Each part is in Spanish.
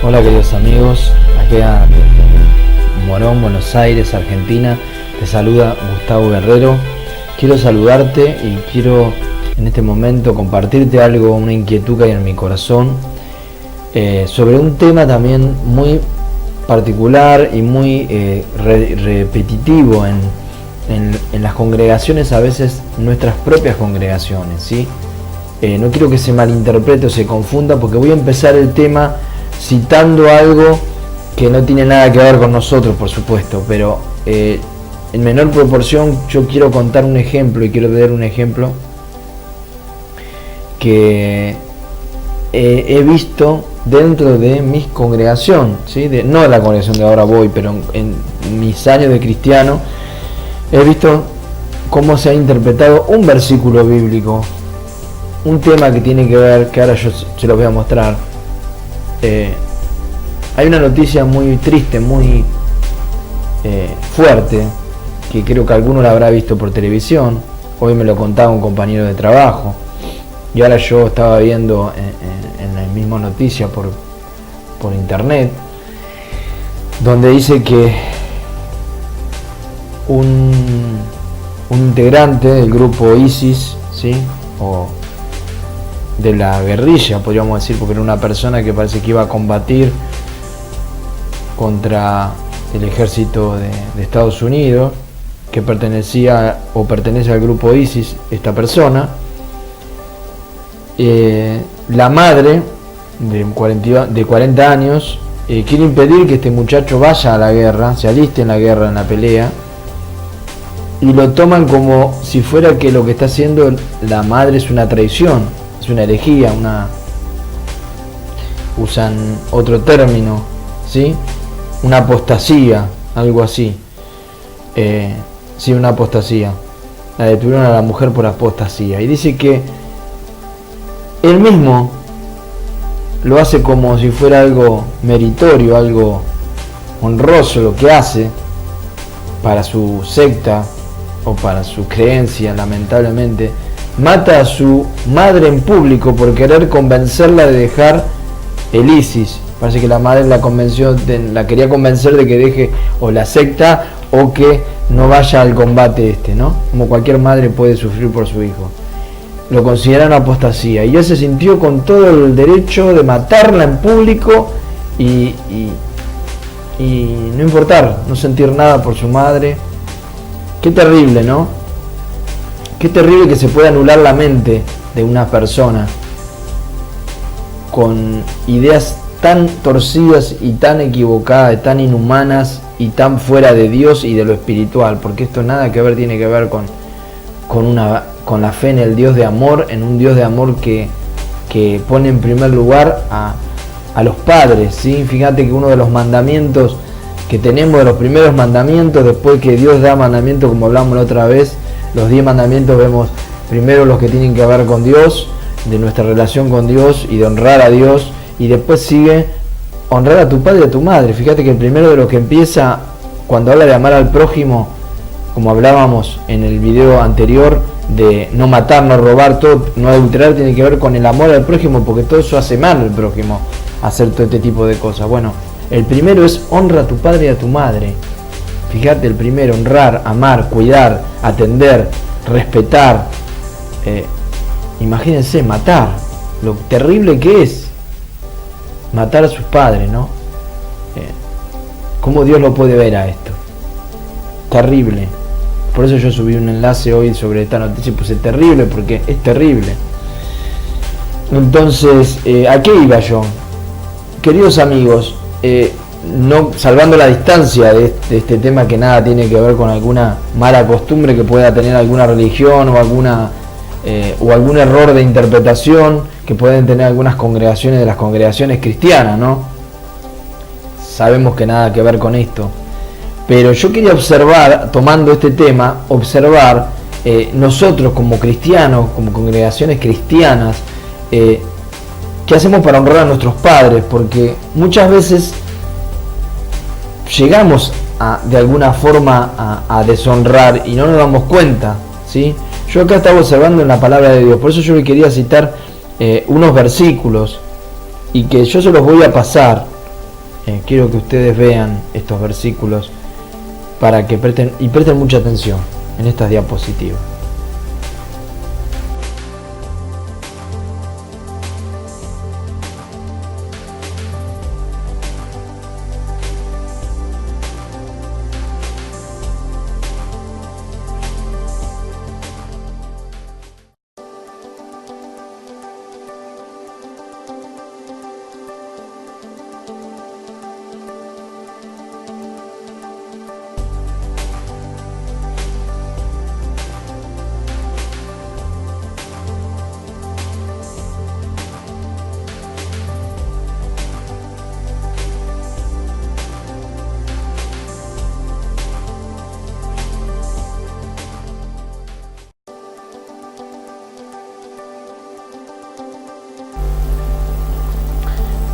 Hola queridos amigos, aquí desde Morón, Buenos Aires, Argentina, te saluda Gustavo Guerrero. Quiero saludarte y quiero en este momento compartirte algo, una inquietud que hay en mi corazón, sobre un tema también muy particular y muy repetitivo en las congregaciones, a veces nuestras propias congregaciones, ¿sí? No quiero que se malinterprete o se confunda, porque voy a empezar el tema citando algo que no tiene nada que ver con nosotros, por supuesto, pero en menor proporción yo quiero contar un ejemplo y quiero dar un ejemplo que he visto dentro de mi congregación, ¿sí? No de la congregación de ahora voy, pero en mis años de cristiano he visto cómo se ha interpretado un versículo bíblico, un tema que tiene que ver, que ahora yo se lo voy a mostrar. Hay una noticia muy triste, muy fuerte, que creo que alguno la habrá visto por televisión. Hoy me lo contaba un compañero de trabajo y ahora yo estaba viendo en la misma noticia por internet, donde dice que un integrante del grupo ISIS, ¿sí? O de la guerrilla, podríamos decir, porque era una persona que parece que iba a combatir contra el ejército de Estados Unidos, que pertenecía o pertenece al grupo ISIS, esta persona. La madre de 40 años quiere impedir que este muchacho vaya a la guerra, se aliste en la guerra, en la pelea, y lo toman como si fuera que lo que está haciendo la madre es una traición, es una herejía, usan otro término, ¿sí? Una apostasía, algo así. Sí, una apostasía. La detuvieron a la mujer por apostasía. Y dice que él mismo lo hace como si fuera algo meritorio, algo honroso lo que hace para su secta o para su creencia, lamentablemente. Mata a su madre en público por querer convencerla de dejar el ISIS. Parece que la madre la quería convencer de que deje o la secta o que no vaya al combate ¿no? Como cualquier madre puede sufrir por su hijo. Lo consideran apostasía y él se sintió con todo el derecho de matarla en público y no importar, no sentir nada por su madre. Qué terrible, ¿no? Qué terrible que se pueda anular la mente de una persona con ideas tan torcidas y tan equivocadas, tan inhumanas y tan fuera de Dios y de lo espiritual, porque esto nada que ver, tiene que ver con la fe en el Dios de amor, en un Dios de amor que pone en primer lugar a los padres, ¿sí? Fíjate que uno de los mandamientos que tenemos, de los primeros mandamientos, después que Dios da mandamientos, como hablamos la otra vez, los 10 mandamientos, vemos primero los que tienen que ver con Dios, de nuestra relación con Dios y de honrar a Dios, y después sigue honrar a tu padre y a tu madre. Fíjate que el primero de lo que empieza cuando habla de amar al prójimo, como hablábamos en el video anterior, de no matar, no robar, todo, no adulterar, tiene que ver con el amor al prójimo, porque todo eso hace mal al prójimo, hacer todo este tipo de cosas. Bueno, el primero es honra a tu padre y a tu madre. Fíjate, el primero, honrar, amar, cuidar, atender, respetar. Imagínense, matar, lo terrible que es matar a sus padres, ¿no? ¿Cómo Dios lo puede ver a esto? Terrible. Por eso yo subí un enlace hoy sobre esta noticia, puse terrible, porque es terrible. Entonces, ¿a qué iba yo? Queridos amigos, no salvando la distancia de este tema, que nada tiene que ver con alguna mala costumbre que pueda tener alguna religión o algún error de interpretación que pueden tener algunas congregaciones de las congregaciones cristianas, ¿no? Sabemos que nada que ver con esto, pero yo quería observar, tomando este tema, nosotros como cristianos, como congregaciones cristianas, ¿qué hacemos para honrar a nuestros padres? Porque muchas veces llegamos de alguna forma a deshonrar y no nos damos cuenta, ¿sí? Yo acá estaba observando en la palabra de Dios, por eso yo quería citar unos versículos y que yo se los voy a pasar Quiero que ustedes vean estos versículos para que presten mucha atención en estas diapositivas.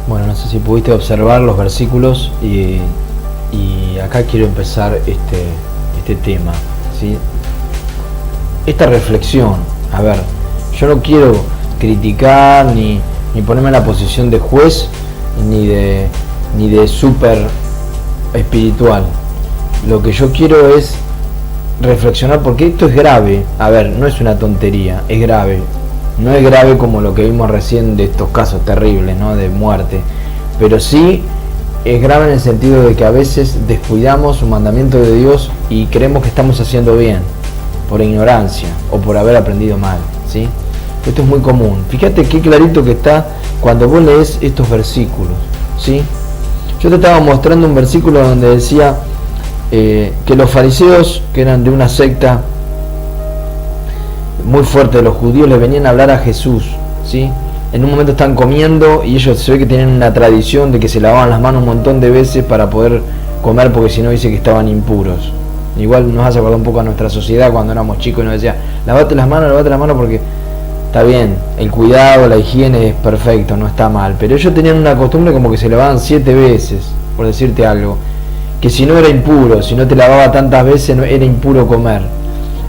Bueno, no sé si pudiste observar los versículos y acá quiero empezar este tema, ¿sí? Esta reflexión. A ver, yo no quiero criticar ni ponerme en la posición de juez ni de súper espiritual. Lo que yo quiero es reflexionar, porque esto es grave. A ver, no es una tontería, es grave. No es grave como lo que vimos recién de estos casos terribles, ¿no?, de muerte, pero sí es grave en el sentido de que a veces descuidamos un mandamiento de Dios y creemos que estamos haciendo bien por ignorancia o por haber aprendido mal, ¿sí? Esto es muy común. Fíjate qué clarito que está cuando vos lees estos versículos, ¿sí? Yo te estaba mostrando un versículo donde decía que los fariseos, que eran de una secta muy fuerte de los judíos, le venían a hablar a Jesús, ¿sí? En un momento están comiendo y ellos se ve que tienen una tradición de que se lavaban las manos un montón de veces para poder comer, porque si no dice que estaban impuros. Igual nos hace acordar un poco a nuestra sociedad cuando éramos chicos y nos decía, lavate las manos porque está bien, el cuidado, la higiene es perfecto, no está mal, pero ellos tenían una costumbre como que se lavaban 7 veces, por decirte algo, que si no era impuro, si no te lavaba tantas veces no era impuro comer.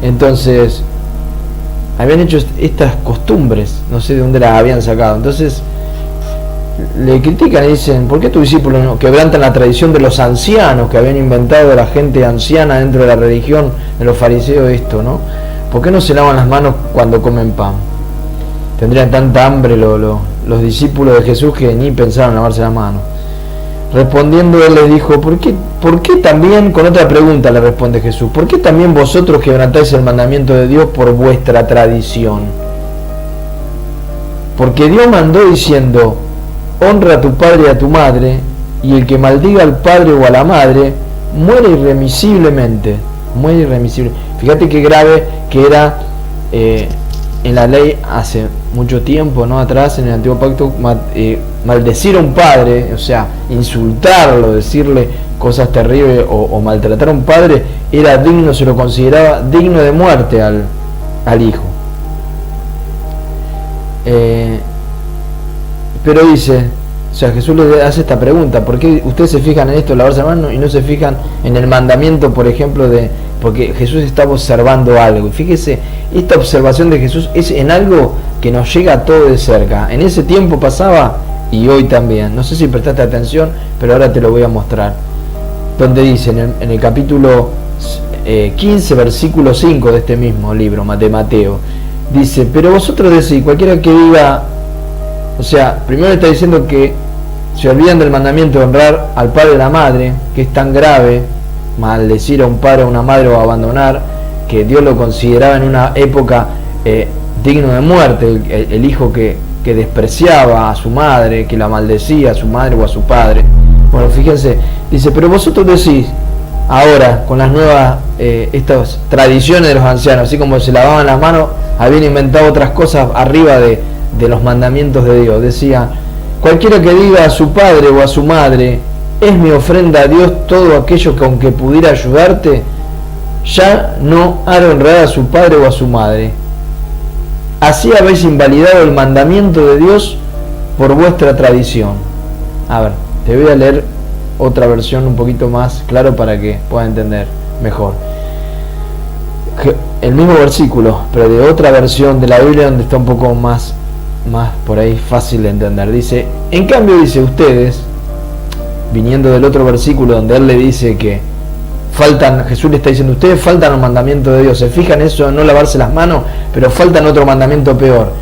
Entonces habían hecho estas costumbres, no sé de dónde las habían sacado. Entonces le critican y dicen, ¿por qué tus discípulos no quebrantan la tradición de los ancianos que habían inventado la gente anciana dentro de la religión de los fariseos esto, ¿no? ¿Por qué no se lavan las manos cuando comen pan? Tendrían tanta hambre los discípulos de Jesús que ni pensaron lavarse las manos. Respondiendo él les dijo, ¿por qué también, con otra pregunta le responde Jesús, ¿por qué también vosotros quebrantáis el mandamiento de Dios por vuestra tradición? Porque Dios mandó diciendo, honra a tu padre y a tu madre, y el que maldiga al padre o a la madre, muere irremisiblemente. Muere irremisible. Fíjate qué grave que era en la ley hace mucho tiempo, ¿no?, atrás, en el Antiguo Pacto, maldecir a un padre, o sea, insultarlo, decirle cosas terribles o maltratar a un padre, era digno, se lo consideraba digno de muerte al hijo. Pero dice, o sea, Jesús le hace esta pregunta, ¿por qué ustedes se fijan en esto, lavarse las manos, y no se fijan en el mandamiento, por ejemplo, porque Jesús estaba observando algo? Y fíjese, esta observación de Jesús es en algo que nos llega a todo de cerca. En ese tiempo pasaba y hoy también. No sé si prestaste atención, pero ahora te lo voy a mostrar. Donde dice en el capítulo 15, versículo 5 de este mismo libro, de Mateo, dice, pero vosotros decís, cualquiera que diga, o sea, primero está diciendo que se olvidan del mandamiento de honrar al padre y a la madre, que es tan grave, maldecir a un padre o a una madre o abandonar, que Dios lo consideraba en una época digno de muerte, el hijo que despreciaba a su madre, que la maldecía a su madre o a su padre. Bueno, fíjense, dice, pero vosotros decís, ahora, con las nuevas, estas tradiciones de los ancianos, así como se lavaban las manos, habían inventado otras cosas arriba de los mandamientos de Dios. Decía, cualquiera que diga a su padre o a su madre, es mi ofrenda a Dios todo aquello que aunque pudiera ayudarte, ya no ha de honrar a su padre o a su madre. Así habéis invalidado el mandamiento de Dios por vuestra tradición. A ver, te voy a leer otra versión un poquito más claro para que puedas entender mejor. El mismo versículo, pero de otra versión de la Biblia donde está un poco más por ahí fácil de entender. Dice, en cambio, dice, ustedes, viniendo del otro versículo donde él le dice que Jesús le está diciendo, ustedes faltan un mandamiento de Dios, se fijan eso, no lavarse las manos, pero faltan otro mandamiento peor.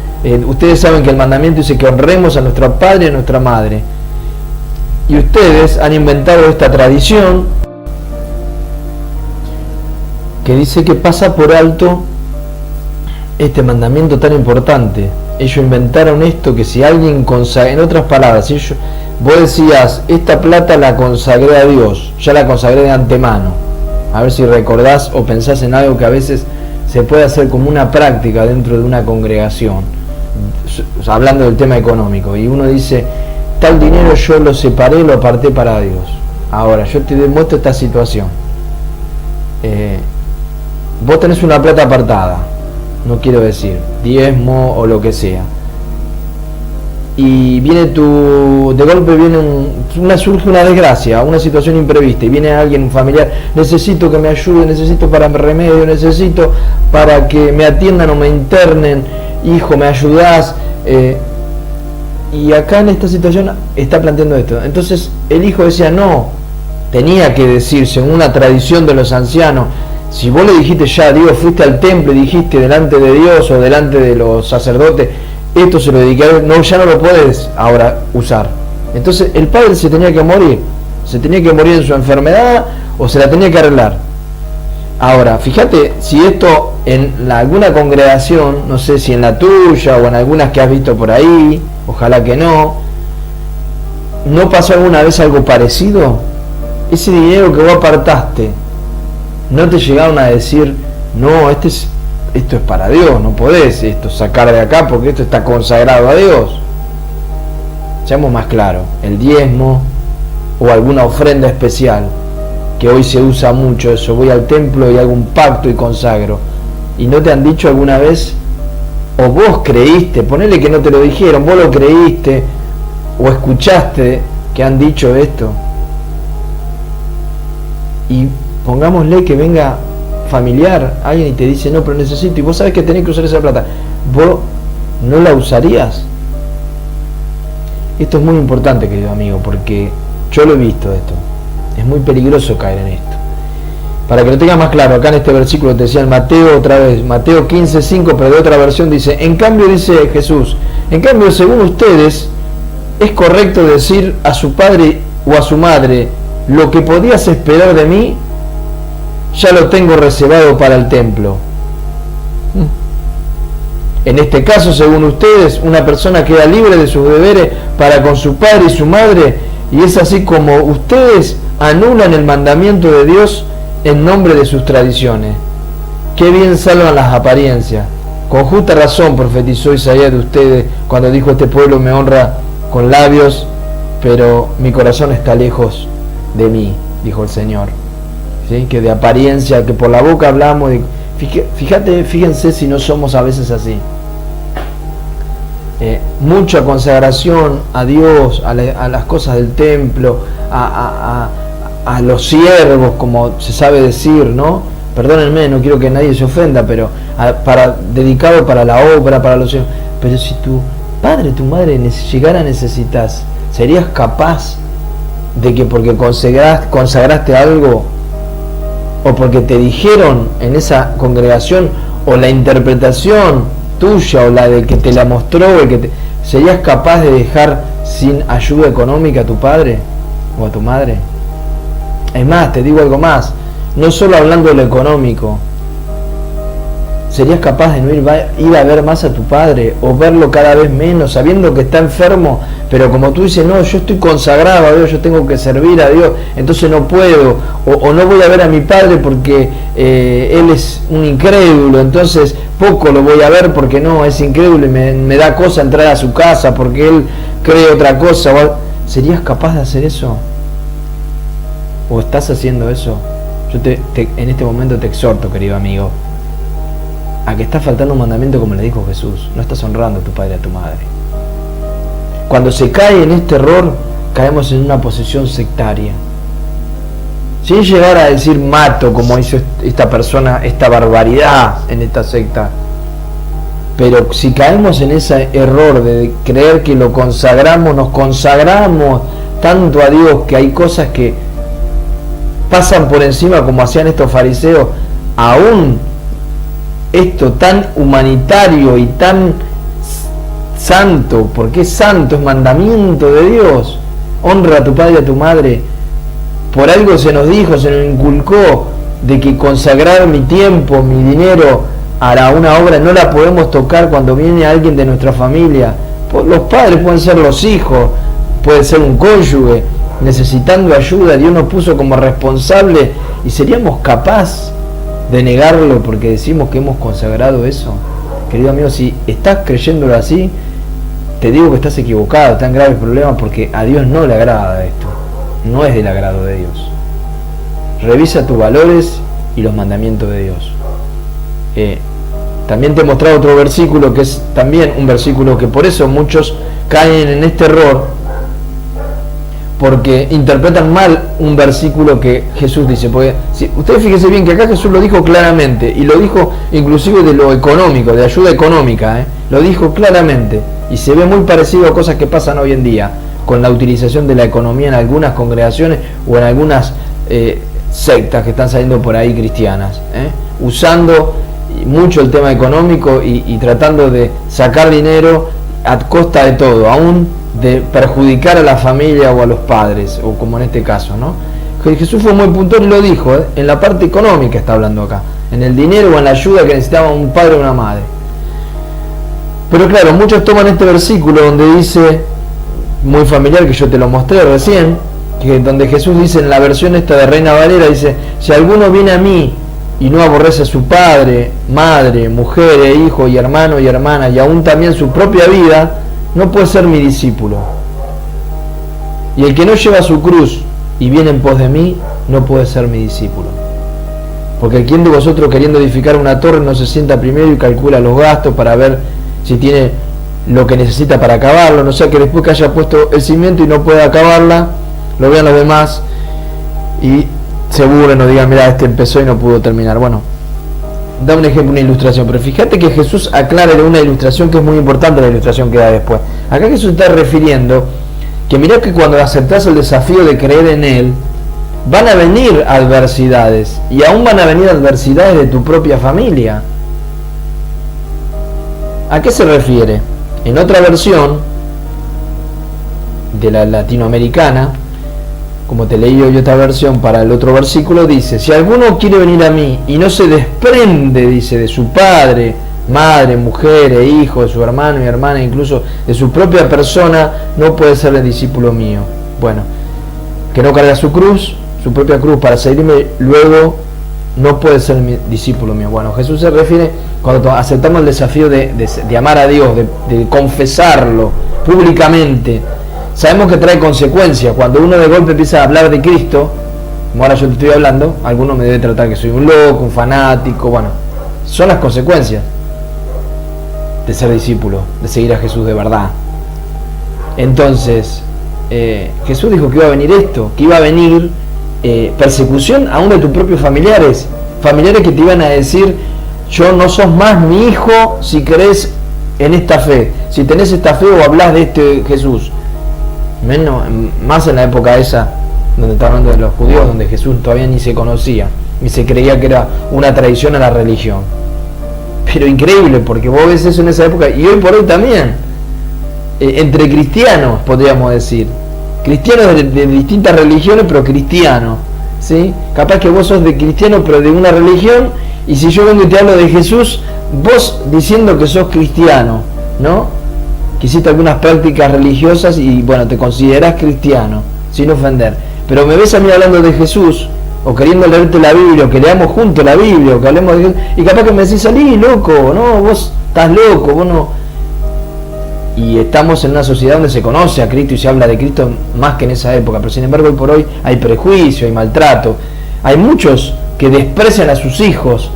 Ustedes saben que el mandamiento dice que honremos a nuestro padre y a nuestra madre, y ustedes han inventado esta tradición que dice que pasa por alto este mandamiento tan importante. Ellos inventaron esto, que si alguien consagra, en otras palabras, si vos decías, esta plata la consagré a Dios, ya la consagré de antemano. A ver si recordás o pensás en algo que a veces se puede hacer como una práctica dentro de una congregación, hablando del tema económico, y uno dice, tal dinero yo lo separé, lo aparté para Dios. Ahora, yo te demuestro esta situación. Vos tenés una plata apartada, no quiero decir, diezmo o lo que sea, y viene de golpe viene surge una desgracia, una situación imprevista, y viene alguien, un familiar, necesito que me ayude, necesito para remedio, necesito para que me atiendan o me internen, hijo, ¿me ayudás? Y acá en esta situación está planteando esto. Entonces el hijo decía, no, tenía que decir, según una tradición de los ancianos, si vos le dijiste ya a Dios, fuiste al templo y dijiste delante de Dios o delante de los sacerdotes, esto se lo dediqué a Dios, no, ya no lo puedes ahora usar. Entonces el padre se tenía que morir en su enfermedad o se la tenía que arreglar. Ahora, fíjate si esto en alguna congregación, no sé si en la tuya o en algunas que has visto por ahí, ojalá que no pasó alguna vez algo parecido. Ese dinero que vos apartaste, no te llegaron a decir, no, esto es para Dios, no podés sacar de acá porque esto está consagrado a Dios. Seamos más claros, el diezmo o alguna ofrenda especial, que hoy se usa mucho eso, voy al templo y hago un pacto y consagro, y no te han dicho alguna vez, o vos creíste, ponele que no te lo dijeron, vos lo creíste o escuchaste que han dicho esto, y pongámosle que venga familiar, alguien y te dice, no, pero necesito, y vos sabés que tenés que usar esa plata, vos no la usarías. Esto es muy importante, querido amigo, porque yo lo he visto esto, es muy peligroso caer en esto. Para que lo tengas más claro, acá en este versículo te decía en Mateo, otra vez, Mateo 15:5, pero de otra versión dice, en cambio, dice Jesús, en cambio, según ustedes, es correcto decir a su padre o a su madre, lo que podías esperar de mí, ya lo tengo reservado para el templo. En este caso, según ustedes, una persona queda libre de sus deberes para con su padre y su madre, y es así como ustedes anulan el mandamiento de Dios en nombre de sus tradiciones. Qué bien salvan las apariencias. Con justa razón profetizó Isaías de ustedes cuando dijo, este pueblo me honra con labios, pero mi corazón está lejos de mí, dijo el Señor. ¿Sí? Que de apariencia, que por la boca hablamos, fíjense si no somos a veces así. Mucha consagración a Dios, a las cosas del templo, a los siervos, como se sabe decir, ¿no? Perdónenme, no quiero que nadie se ofenda, pero dedicado para la obra, para los siervos. Pero si tu padre, tu madre llegara a necesitar, ¿serías capaz de que porque consagraste algo, o porque te dijeron en esa congregación, o la interpretación tuya, o la de que te la mostró, serías capaz de dejar sin ayuda económica a tu padre o a tu madre? Es más, te digo algo más, no solo hablando de lo económico, serías capaz de no ir a ver más a tu padre, o verlo cada vez menos, sabiendo que está enfermo, pero como tú dices, no, yo estoy consagrado a Dios, yo tengo que servir a Dios, entonces no puedo, o no voy a ver a mi padre porque él es un incrédulo, entonces poco lo voy a ver porque no, es incrédulo y me da cosa entrar a su casa porque él cree otra cosa. ¿Serías capaz de hacer eso? ¿O estás haciendo eso? Yo en este momento te exhorto, querido amigo, a que estás faltando un mandamiento como le dijo Jesús. No estás honrando a tu padre y a tu madre. Cuando se cae en este error, caemos en una posición sectaria, sin llegar a decir mato, como hizo esta persona, esta barbaridad en esta secta. Pero si caemos en ese error de creer que lo consagramos, nos consagramos tanto a Dios que hay cosas que pasan por encima, como hacían estos fariseos, aún esto tan humanitario y tan santo, porque es santo, es mandamiento de Dios, honra a tu padre y a tu madre, por algo se nos dijo, se nos inculcó de que consagrar mi tiempo, mi dinero a una obra no la podemos tocar cuando viene alguien de nuestra familia. Los padres pueden ser los hijos, puede ser un cónyuge necesitando ayuda, Dios nos puso como responsable y seríamos capaces de negarlo porque decimos que hemos consagrado eso. Querido amigo, si estás creyéndolo así, te digo que estás equivocado, está en graves problemas, porque a Dios no le agrada esto, no es del agrado de Dios. Revisa tus valores y los mandamientos de Dios. También te he mostrado otro versículo que es también un versículo que por eso muchos caen en este error, porque interpretan mal un versículo que Jesús dice. Porque si ustedes fíjense bien que acá Jesús lo dijo claramente, y lo dijo inclusive de lo económico, de ayuda económica, lo dijo claramente, y se ve muy parecido a cosas que pasan hoy en día con la utilización de la economía en algunas congregaciones o en algunas sectas que están saliendo por ahí cristianas, usando mucho el tema económico y tratando de sacar dinero a costa de todo, aún de perjudicar a la familia o a los padres, o como en este caso, ¿no? Jesús fue muy puntual y lo dijo, en la parte económica está hablando acá, en el dinero o en la ayuda que necesitaba un padre o una madre. Pero claro, muchos toman este versículo donde dice, muy familiar, que yo te lo mostré recién, que donde Jesús dice en la versión esta de Reina Valera, dice: si alguno viene a mí y no aborrece a su padre, madre, mujer, hijo y hermano y hermana, y aún también su propia vida, no puede ser mi discípulo. Y el que no lleva su cruz y viene en pos de mí, no puede ser mi discípulo. Porque ¿quién de vosotros, queriendo edificar una torre, no se sienta primero y calcula los gastos para ver si tiene lo que necesita para acabarlo? No sea que después que haya puesto el cimiento y no pueda acabarla, lo vean los demás y se burlen o digan: mira, este empezó y no pudo terminar. Bueno, da un ejemplo, una ilustración, pero fíjate que Jesús aclara de una ilustración que es muy importante, la ilustración que da después. Acá Jesús está refiriendo que mirá que cuando aceptás el desafío de creer en Él, van a venir adversidades, y aún van a venir adversidades de tu propia familia. ¿A qué se refiere? En otra versión de la latinoamericana, como te leí hoy otra versión para el otro versículo, dice: si alguno quiere venir a mí y no se desprende, dice, de su padre, madre, mujer e hijo, de su hermano y hermana, incluso de su propia persona, no puede ser el discípulo mío. Bueno, que no carga su cruz, su propia cruz, para seguirme luego, no puede ser mi discípulo mío. Bueno, Jesús se refiere, cuando aceptamos el desafío de amar a Dios, de confesarlo públicamente, sabemos que trae consecuencias. Cuando uno de golpe empieza a hablar de Cristo, como ahora yo te estoy hablando, alguno me debe tratar que soy un loco, un fanático. Bueno, son las consecuencias de ser discípulo, de seguir a Jesús de verdad. Entonces, Jesús dijo que iba a venir esto, que iba a venir persecución aún de tus propios familiares que te iban a decir: yo no sos más mi hijo si crees en esta fe, si tenés esta fe o hablás de este Jesús. Menos, más en la época esa donde está hablando de los judíos, donde Jesús todavía ni se conocía, ni se creía que era una tradición a la religión. Pero increíble, porque vos ves eso en esa época, y hoy por hoy también, entre cristianos, podríamos decir, cristianos de distintas religiones, pero cristianos, ¿sí? Capaz que vos sos de cristiano, pero de una religión, y si yo vengo y te hablo de Jesús, vos diciendo que sos cristiano, ¿no? Que hiciste algunas prácticas religiosas y bueno, te considerás cristiano, sin ofender, pero me ves a mí hablando de Jesús, o queriendo leerte la Biblia, o que leamos juntos la Biblia, o que hablemos de Jesús, y capaz que me decís: salí, loco, no, vos estás loco, vos no. Y estamos en una sociedad donde se conoce a Cristo y se habla de Cristo más que en esa época, pero sin embargo hoy por hoy hay prejuicio, hay maltrato, hay muchos que desprecian a sus hijos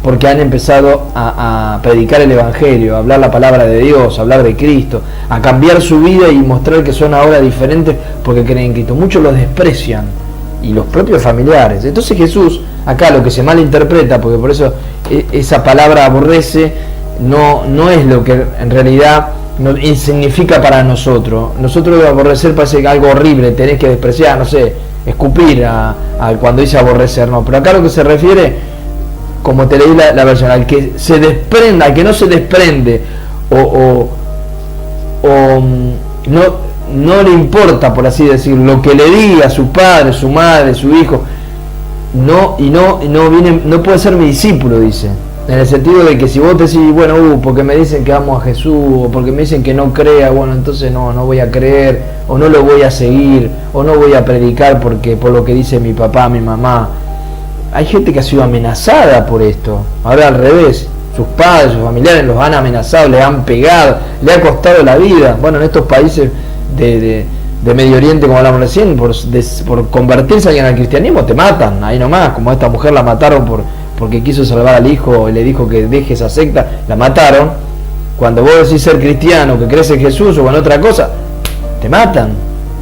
porque han empezado a predicar el Evangelio, a hablar la palabra de Dios, a hablar de Cristo, a cambiar su vida y mostrar que son ahora diferentes porque creen en Cristo. Muchos los desprecian, y los propios familiares. Entonces Jesús, acá lo que se malinterpreta, porque por eso esa palabra aborrece, no es lo que en realidad insignifica para nosotros. Nosotros aborrecer parece algo horrible, tenés que despreciar, no sé, escupir a cuando dice aborrecer, no. Pero acá lo que se refiere, como te leí la versión, al que se desprenda, al que no se desprende, o no le importa, por así decirlo, lo que le diga su padre, su madre, su hijo, no puede ser mi discípulo, dice. En el sentido de que si vos te decís, bueno, porque me dicen que amo a Jesús, o porque me dicen que no crea, bueno, entonces no voy a creer, o no lo voy a seguir, o no voy a predicar porque por lo que dice mi papá, mi mamá. Hay gente que ha sido amenazada por esto. Ahora al revés, sus padres, sus familiares los han amenazado, les han pegado, le ha costado la vida. Bueno, en estos países de Medio Oriente, como hablamos recién, por convertirse alguien al cristianismo, te matan, ahí nomás, como a esta mujer la mataron porque quiso salvar al hijo y le dijo que deje esa secta, la mataron. Cuando vos decís ser cristiano, que crees en Jesús o en otra cosa, te matan.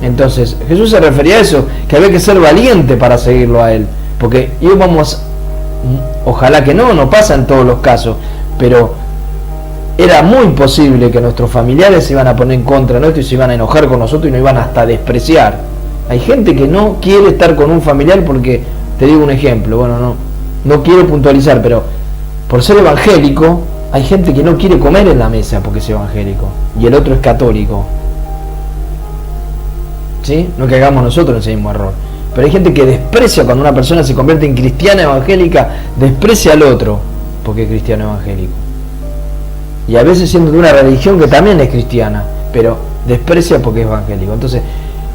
Entonces Jesús se refería a eso, que había que ser valiente para seguirlo a él, porque ojalá que no pasa en todos los casos, pero era muy posible que nuestros familiares se iban a poner en contra de nosotros y se iban a enojar con nosotros y nos iban hasta a despreciar. Hay gente que no quiere estar con un familiar porque, te digo un ejemplo, bueno, no quiero puntualizar, pero por ser evangélico, hay gente que no quiere comer en la mesa porque es evangélico y el otro es católico. ¿Sí? No que hagamos nosotros ese mismo error. Pero hay gente que desprecia cuando una persona se convierte en cristiana evangélica, desprecia al otro porque es cristiano evangélico. Y a veces siendo de una religión que también es cristiana, pero desprecia porque es evangélico. Entonces,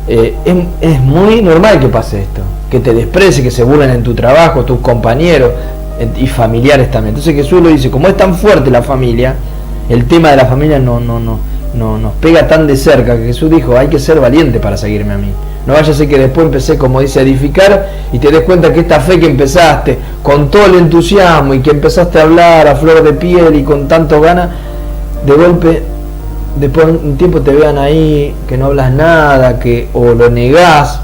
es muy normal que pase esto, que te desprecie, que se burlen en tu trabajo, tus compañeros y familiares también. Entonces Jesús lo dice, como es tan fuerte la familia, el tema de la familia no nos pega tan de cerca, que Jesús dijo, hay que ser valiente para seguirme a mí. No vaya a ser que después empecé, como dice, a edificar y te des cuenta que esta fe que empezaste con todo el entusiasmo y que empezaste a hablar a flor de piel y con tanto ganas, de golpe, después de un tiempo te vean ahí que no hablas nada, o lo negás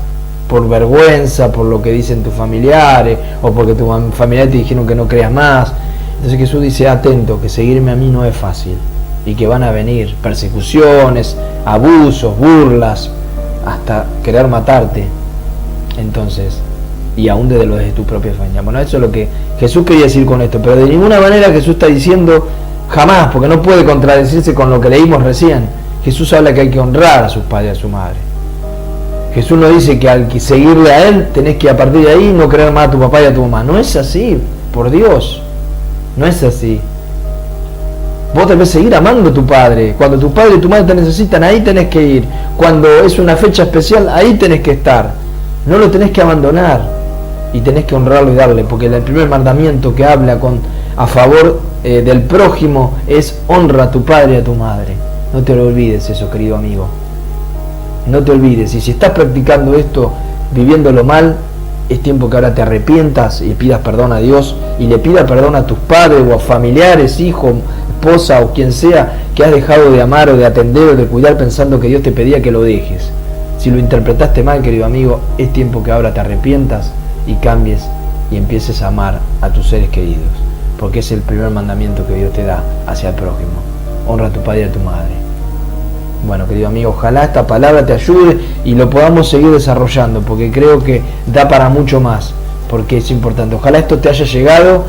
por vergüenza, por lo que dicen tus familiares, o porque tus familiares te dijeron que no creas más. Entonces Jesús dice, atento, que seguirme a mí no es fácil, y que van a venir persecuciones, abusos, burlas, hasta querer matarte. Entonces, y aún desde los de tu propia familia. Bueno, eso es lo que Jesús quería decir con esto, pero de ninguna manera Jesús está diciendo, jamás, porque no puede contradecirse con lo que leímos recién. Jesús habla que hay que honrar a sus padres y a su madre. Jesús no dice que al que seguirle a él tenés que a partir de ahí no creer más a tu papá y a tu mamá. No es así, por Dios, no es así. Vos debés seguir amando a tu padre. Cuando tu padre y tu madre te necesitan, ahí tenés que ir. Cuando es una fecha especial, ahí tenés que estar. No lo tenés que abandonar y tenés que honrarlo y darle, porque el primer mandamiento que habla a favor del prójimo es honra a tu padre y a tu madre. No te lo olvides eso, querido amigo. No te olvides. Y si estás practicando esto, viviéndolo mal, es tiempo que ahora te arrepientas y pidas perdón a Dios y le pidas perdón a tus padres o a familiares, hijos, esposa o quien sea que has dejado de amar o de atender o de cuidar pensando que Dios te pedía que lo dejes. Si lo interpretaste mal, querido amigo, es tiempo que ahora te arrepientas y cambies y empieces a amar a tus seres queridos, porque es el primer mandamiento que Dios te da hacia el prójimo. Honra a tu padre y a tu madre. Bueno, querido amigo, ojalá esta palabra te ayude y lo podamos seguir desarrollando, porque creo que da para mucho más, porque es importante. Ojalá esto te haya llegado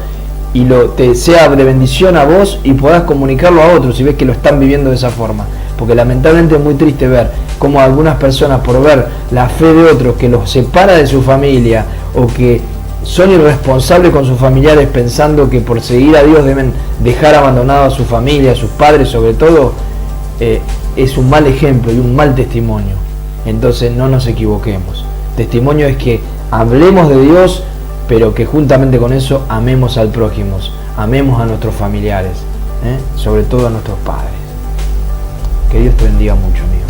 y te sea de bendición a vos y puedas comunicarlo a otros si ves que lo están viviendo de esa forma, porque lamentablemente es muy triste ver cómo algunas personas, por ver la fe de otros que los separa de su familia o que son irresponsables con sus familiares pensando que por seguir a Dios deben dejar abandonado a su familia, a sus padres sobre todo, es un mal ejemplo y un mal testimonio. Entonces no nos equivoquemos. Testimonio es que hablemos de Dios, pero que juntamente con eso amemos al prójimo, amemos a nuestros familiares, sobre todo a nuestros padres. Que Dios te bendiga mucho, amigo.